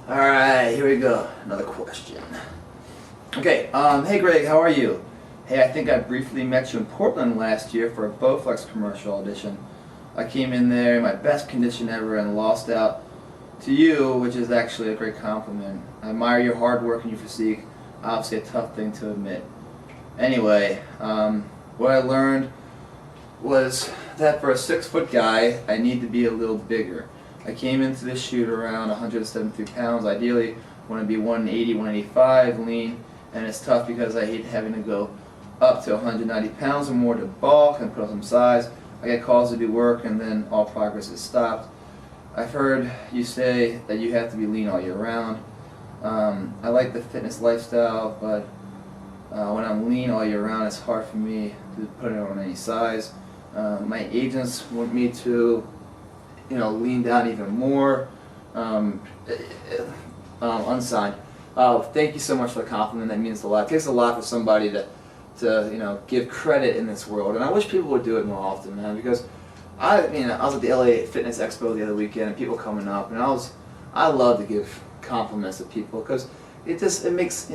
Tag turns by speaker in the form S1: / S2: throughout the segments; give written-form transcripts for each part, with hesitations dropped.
S1: Alright, here we go. Another question. Okay, hey Greg, how are you? Hey, I think I briefly met you in Portland last year for a Bowflex commercial audition. I came in there in my best condition ever and lost out to you, which is actually a great compliment. I admire your hard work and your physique. Obviously a tough thing to admit. Anyway, what I learned was that for a 6-foot guy, I need to be a little bigger. I came into this shoot around 173 pounds. Ideally, want to be 180, 185 lean, and it's tough because I hate having to go up to 190 pounds or more to bulk and put on some size. I get calls to do work and then all progress is stopped. I've heard you say that you have to be lean all year round. I like the fitness lifestyle, but when I'm lean all year round, it's hard for me to put it on any size. My agents want me to, lean down even more. Unsigned. Thank you so much for the compliment. That means a lot. It takes a lot for somebody to give credit in this world, and I wish people would do it more often, man. Because I was at the LA Fitness Expo the other weekend, and people coming up, and I love to give compliments to people because it makes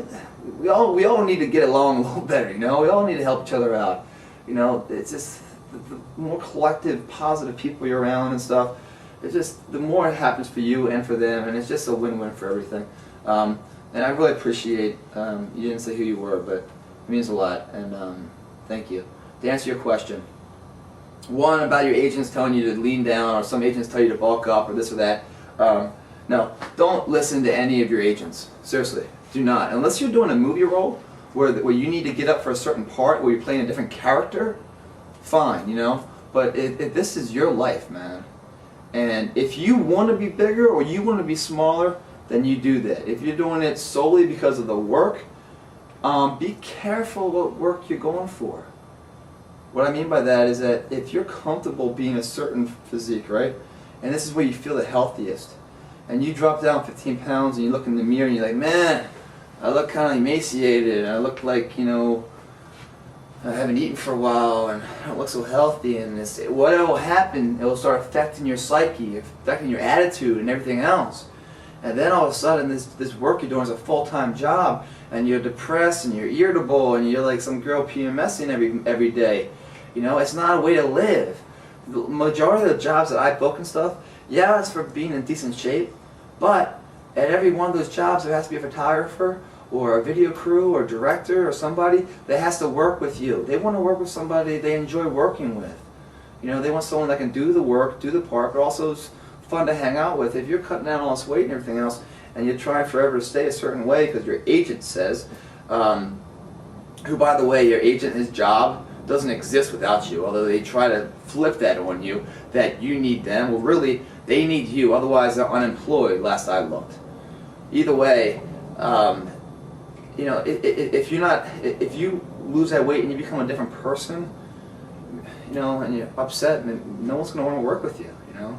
S1: we all need to get along a little better. We all need to help each other out. It's just the more collective, positive people you're around and stuff. It's just the more it happens for you and for them, and it's just a win-win for everything. And I really appreciate, you didn't say who you were, but it means a lot, and thank you. To answer your question, one, about your agents telling you to lean down, or some agents tell you to bulk up, or this or that. No, don't listen to any of your agents. Seriously, do not. Unless you're doing a movie role where you need to get up for a certain part, where you're playing a different character, fine, But if this is your life, man. And if you want to be bigger or you want to be smaller, then you do that. If you're doing it solely because of the work, be careful what work you're going for. What I mean by that is that if you're comfortable being a certain physique, right, and this is where you feel the healthiest, and you drop down 15 pounds and you look in the mirror and you're like, man, I look kind of emaciated, and I look like, I haven't eaten for a while and I don't look so healthy, and what will happen, it will start affecting your psyche, affecting your attitude and everything else. And then all of a sudden this work you're doing is a full-time job, and you're depressed and you're irritable and you're like some girl PMSing every day. It's not a way to live. The majority of the jobs that I book and stuff, yeah, it's for being in decent shape, but at every one of those jobs there has to be a photographer or a video crew or director or somebody that has to work with you. They want to work with somebody they enjoy working with. They want someone that can do the work, do the part, but also is fun to hang out with. If you're cutting down all this weight and everything else, and you're trying forever to stay a certain way because your agent says, who, by the way, your agent, his job doesn't exist without you, although they try to flip that on you, that you need them. Well, really, they need you, otherwise they're unemployed, last I looked. Either way, if you lose that weight and you become a different person, and you're upset, and no one's going to want to work with you, and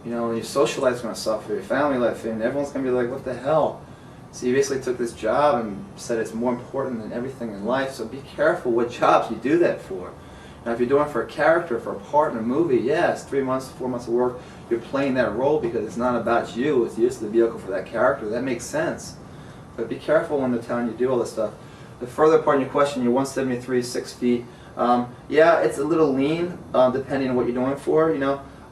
S1: your social life's going to suffer, your family life, and everyone's going to be like, what the hell? So you basically took this job and said it's more important than everything in life, so be careful what jobs you do that for. Now if you're doing it for a character, for a part in a movie, yeah, it's 3 months, 4 months of work, you're playing that role because it's not about you, it's just the vehicle for that character. That makes sense. But be careful when they're telling you to do all this stuff. The further part of your question, you're 173, 6 feet. Yeah, it's a little lean, depending on what you're doing for.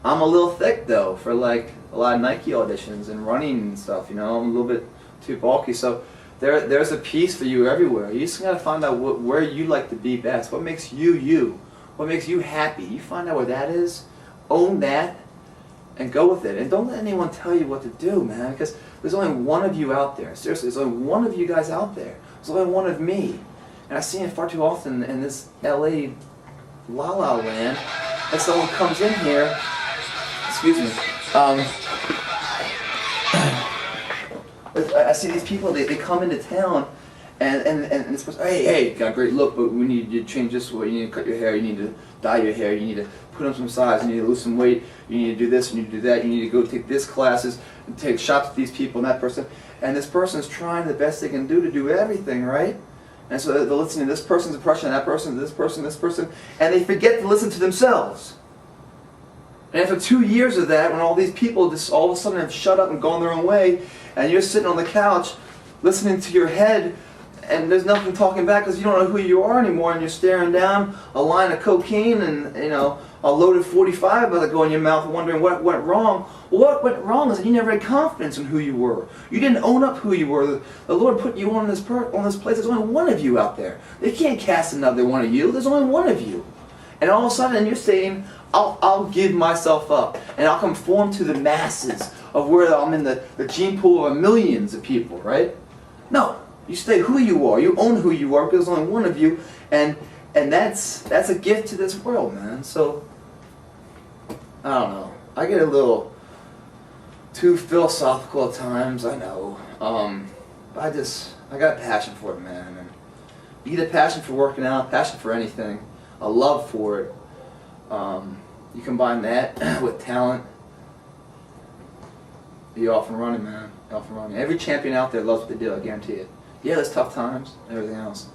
S1: I'm a little thick though for like a lot of Nike auditions and running and stuff. I'm a little bit too bulky. So there's a piece for you everywhere. You just gotta find out where you like to be best. What makes you you? What makes you happy? You find out where that is, own that, and go with it. And don't let anyone tell you what to do, man, because there's only one of you out there. Seriously, there's only one of you guys out there. There's only one of me. And I see it far too often in this LA la-la land that someone comes in here, excuse me, I see these people, they come into town and it's supposed to, hey, got a great look, but we need you to change this way, you need to cut your hair, you need to dye your hair, you need to put on some size, you need to lose some weight, you need to do this, you need to do that, you need to go take this classes, and take shots with these people and that person, and this person's trying the best they can do everything, right? And so they're listening to this person's impression, that person, this person, and they forget to listen to themselves. And after 2 years of that, when all these people just all of a sudden have shut up and gone their own way, and you're sitting on the couch listening to your head, and there's nothing talking back because you don't know who you are anymore, and you're staring down a line of cocaine and, you know, a loaded 45 about to go in your mouth, wondering what went wrong. Well, what went wrong is that you never had confidence in who you were. You didn't own up who you were. The Lord put you on this place. There's only one of you out there. They can't cast another one of you. There's only one of you. And all of a sudden you're saying, I'll give myself up, and I'll conform to the masses of where I'm in the gene pool of millions of people, right? No. You stay who you are. You own who you are because there's only one of you, and that's a gift to this world, man. So, I don't know. I get a little too philosophical at times, I know. But I got a passion for it, man. And you get a passion for working out, passion for anything, a love for it. You combine that with talent, you're off and running, man. You're off and running. Every champion out there loves what they do, I guarantee it. Yeah, there's tough times and everything else,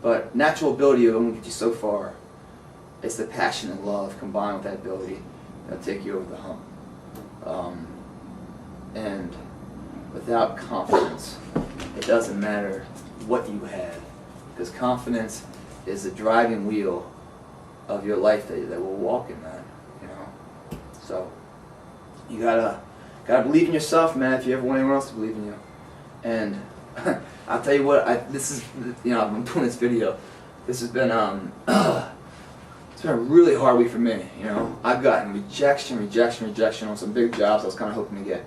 S1: but natural ability will only get you so far. It's the passion and love combined with that ability that'll take you over the hump. And without confidence, it doesn't matter what you have, because confidence is the driving wheel of your life that will walk in that, you know. So you gotta believe in yourself, man. If you ever want anyone else to believe in you, and I'll tell you what, this is, you know, I'm doing this video. This has been, it's been a really hard week for me, you know. I've gotten rejection on some big jobs I was kind of hoping to get.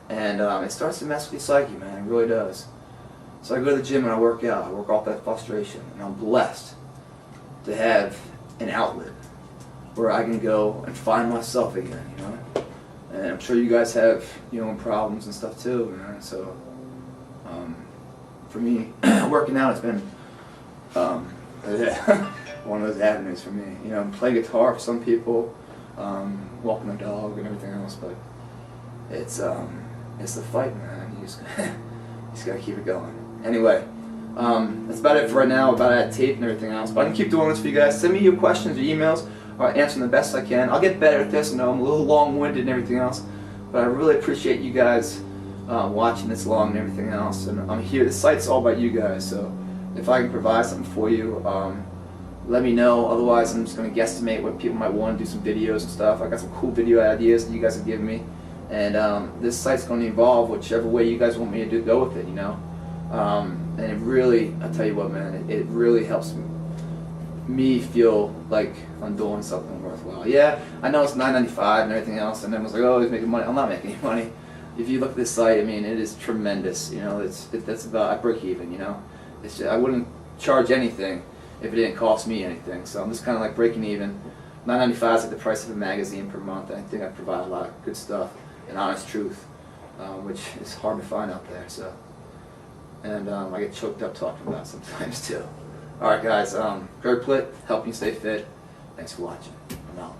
S1: And it starts to mess with your psyche, man, it really does. So I go to the gym and I work out. I work off that frustration. And I'm blessed to have an outlet where I can go and find myself again, you know. And I'm sure you guys have your own problems and stuff too, man. So, for me, working out has been one of those avenues for me. You know, play guitar for some people, walking the dog and everything else, but it's the fight, man. You just gotta keep it going. Anyway, that's about it for right now, about that tape and everything else. But I can keep doing this for you guys. Send me your questions or emails. I'll answer them the best I can. I'll get better at this. I know I'm a little long-winded and everything else, but I really appreciate you guys watching this long and everything else. And I'm here. This site's all about you guys, so if I can provide something for you, let me know. Otherwise, I'm just going to guesstimate what people might want to do, some videos and stuff. I got some cool video ideas that you guys have given me, and this site's going to evolve whichever way you guys want me to go with it, you know. And it really, I tell you what, man, it really helps me feel like I'm doing something worthwhile. Yeah, I know it's $9.95 and everything else, and everyone's like, oh, he's making money. I'm not making any money. If you look at this site, I mean, it is tremendous. You know, that's about, I break even. You know, it's just, I wouldn't charge anything if it didn't cost me anything. So I'm just kind of like breaking even. $9.95 is like the price of a magazine per month. I think I provide a lot of good stuff and honest truth, which is hard to find out there. So, and I get choked up talking about it sometimes too. All right, guys. Plitt, helping you stay fit. Thanks for watching. I'm out.